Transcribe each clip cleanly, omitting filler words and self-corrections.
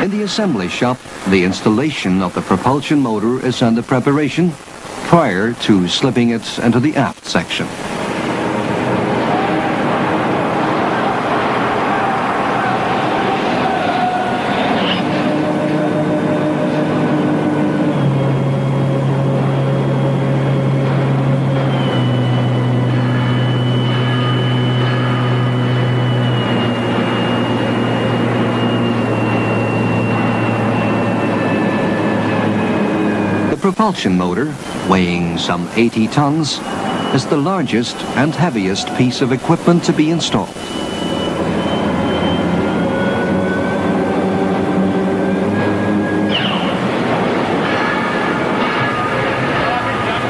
In the assembly shop, the installation of the propulsion motor is under preparation prior to slipping it into the aft section. The propulsion motor, weighing some 80 tons, is the largest and heaviest piece of equipment to be installed.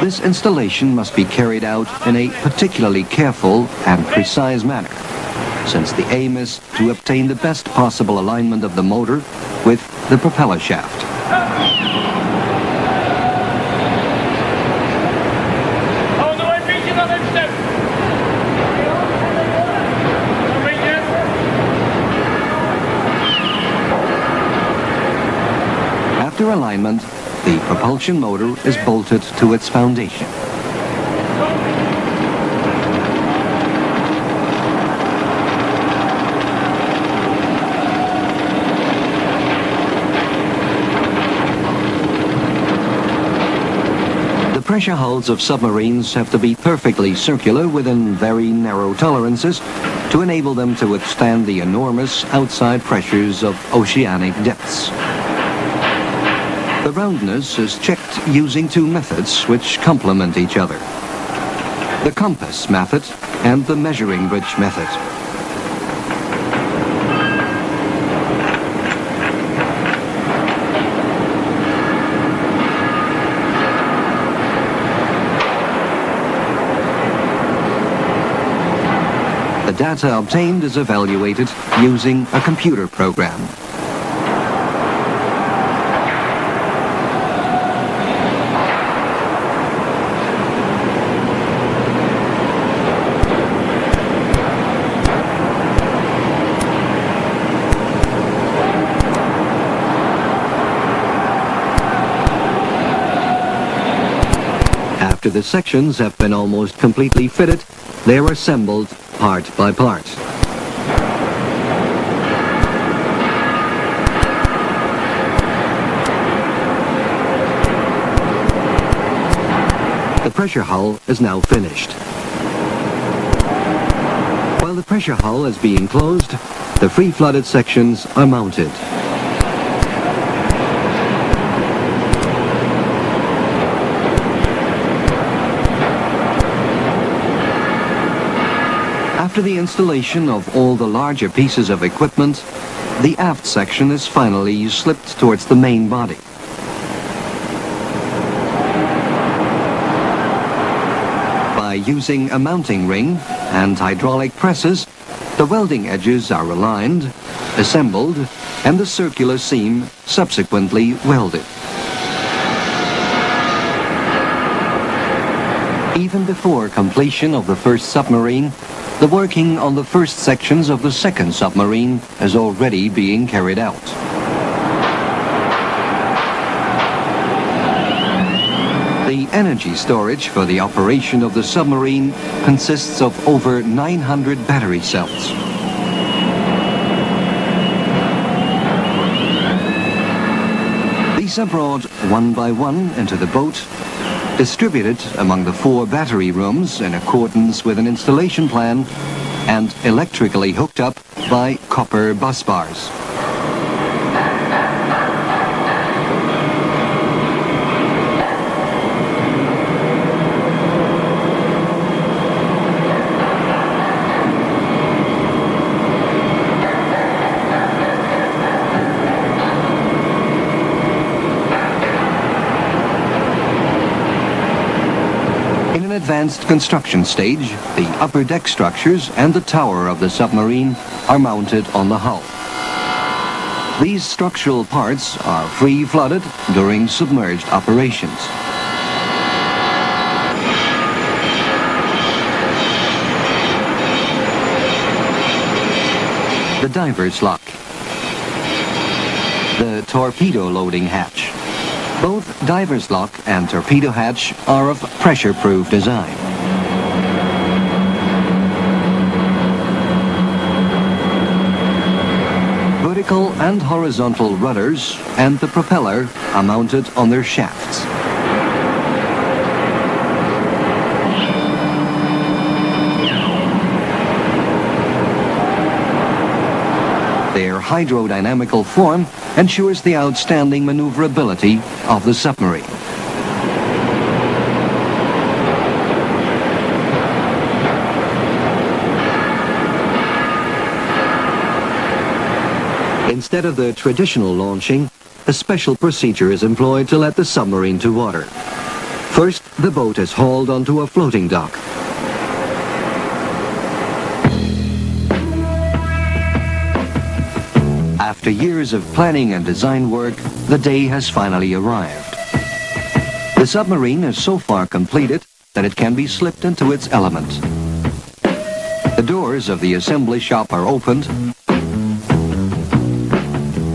This installation must be carried out in a particularly careful and precise manner, since the aim is to obtain the best possible alignment of the motor with the propeller shaft. After alignment, the propulsion motor is bolted to its foundation. The pressure hulls of submarines have to be perfectly circular within very narrow tolerances to enable them to withstand the enormous outside pressures of oceanic depths. The roundness is checked using two methods which complement each other: the compass method and the measuring bridge method. The data obtained is evaluated using a computer program. After the sections have been almost completely fitted, they are assembled part by part. The pressure hull is now finished. While the pressure hull is being closed, the free-flooded sections are mounted. After the installation of all the larger pieces of equipment, the aft section is finally slipped towards the main body. By using a mounting ring and hydraulic presses, the welding edges are aligned, assembled, and the circular seam subsequently welded. Even before completion of the first submarine, the working on the first sections of the second submarine is already being carried out. The energy storage for the operation of the submarine consists of over 900 battery cells. These are brought one by one into the boat, distributed among the 4 battery rooms in accordance with an installation plan, and electrically hooked up by copper bus bars. Advanced construction stage, the upper deck structures and the tower of the submarine are mounted on the hull. These structural parts are free-flooded during submerged operations. The diver's lock. the torpedo loading hatch. Both diver's lock and torpedo hatch are of pressure-proof design. Vertical and horizontal rudders and the propeller are mounted on their shafts. Their hydrodynamical form ensures the outstanding maneuverability of the submarine. Instead of the traditional launching, a special procedure is employed to let the submarine to water. First, the boat is hauled onto a floating dock. After years of planning and design work, the day has finally arrived. The submarine is so far completed that it can be slipped into its element. The doors of the assembly shop are opened,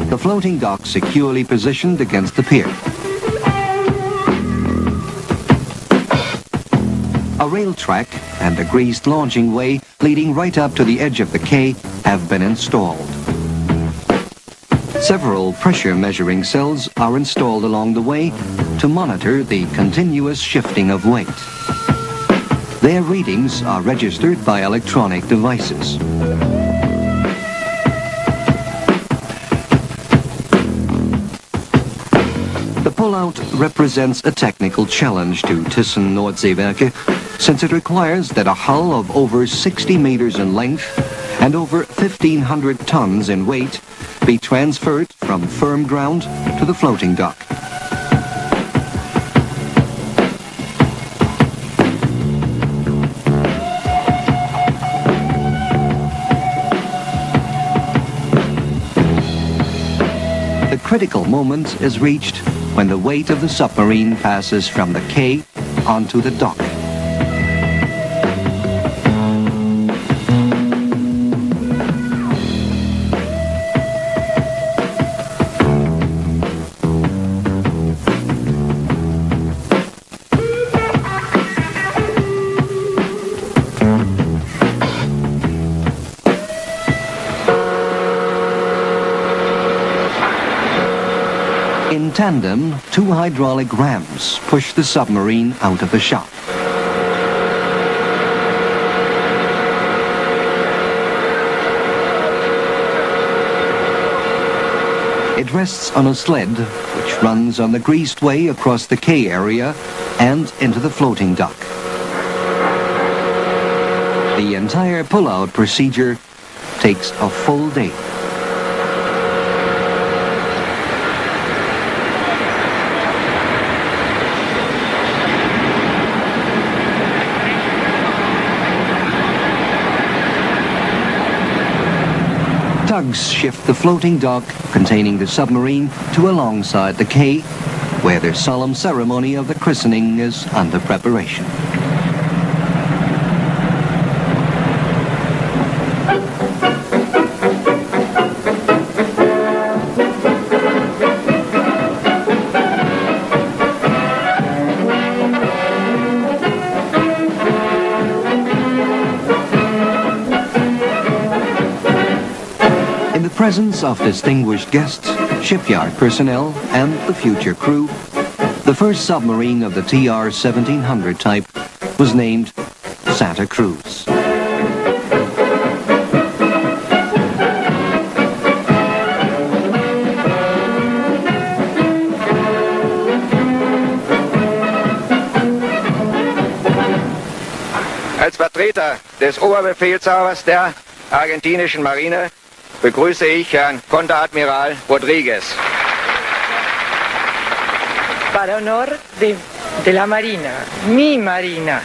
the floating dock securely positioned against the pier. A rail track and a greased launching way leading right up to the edge of the quay have been installed. Several pressure measuring cells are installed along the way to monitor the continuous shifting of weight. Their readings are registered by electronic devices. The pullout represents a technical challenge to Thyssen Nordseewerke, since it requires that a hull of over 60 meters in length and over 1,500 tons in weight be transferred from firm ground to the floating dock. The critical moment is reached when the weight of the submarine passes from the quay onto the dock. In tandem, two hydraulic rams push the submarine out of the shop. It rests on a sled, which runs on the greased way across the quay area and into the floating dock. The entire pull-out procedure takes a full day. Tugs shift the floating dock containing the submarine to alongside the quay, where the solemn ceremony of the christening is under preparation. In the presence of distinguished guests, shipyard personnel, and the future crew, the first submarine of the TR1700 type was named Santa Cruz. Als Vertreter des Oberbefehlshabers der argentinischen Marine begrüße ich Herrn Konteradmiral Rodríguez. Para honor de la Marina, mi Marina,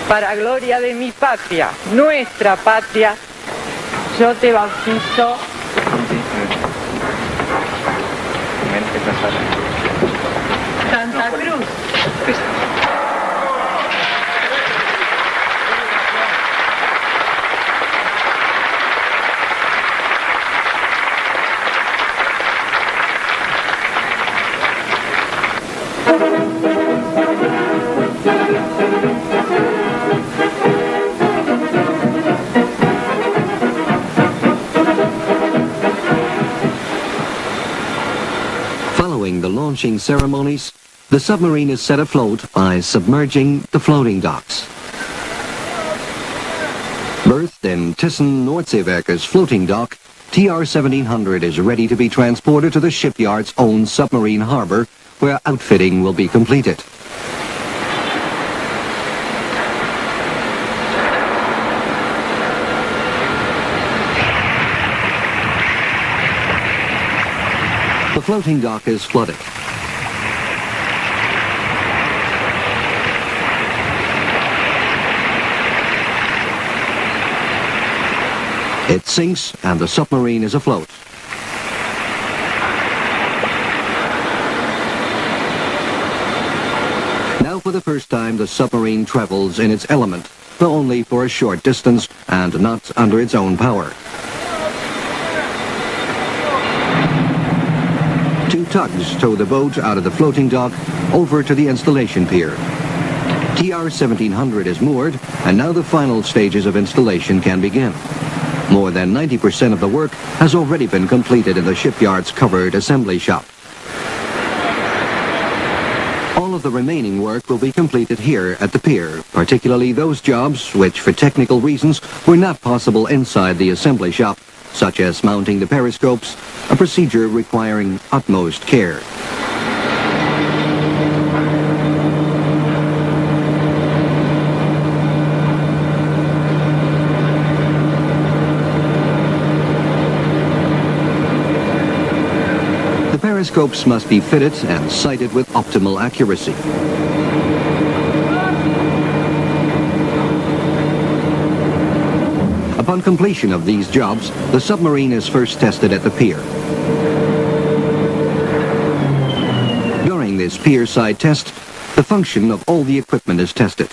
para gloria de mi patria, nuestra patria, yo te bautizo. Santa Cruz. launching ceremonies, the submarine is set afloat by submerging the floating docks. Berthed in Thyssen-Nordseewerke's floating dock, TR1700 is ready to be transported to the shipyard's own submarine harbor, where outfitting will be completed. The floating dock is flooded. It sinks and the submarine is afloat. Now for the first time the submarine travels in its element, but only for a short distance and not under its own power. Two tugs tow the boat out of the floating dock over to the installation pier. TR1700 is moored, and now the final stages of installation can begin. More than 90% of the work has already been completed in the shipyard's covered assembly shop. All of the remaining work will be completed here at the pier, particularly those jobs which, for technical reasons, were not possible inside the assembly shop, such as mounting the periscopes, a procedure requiring utmost care. The periscopes must be fitted and sighted with optimal accuracy. Upon completion of these jobs, the submarine is first tested at the pier. During this pier-side test, the function of all the equipment is tested.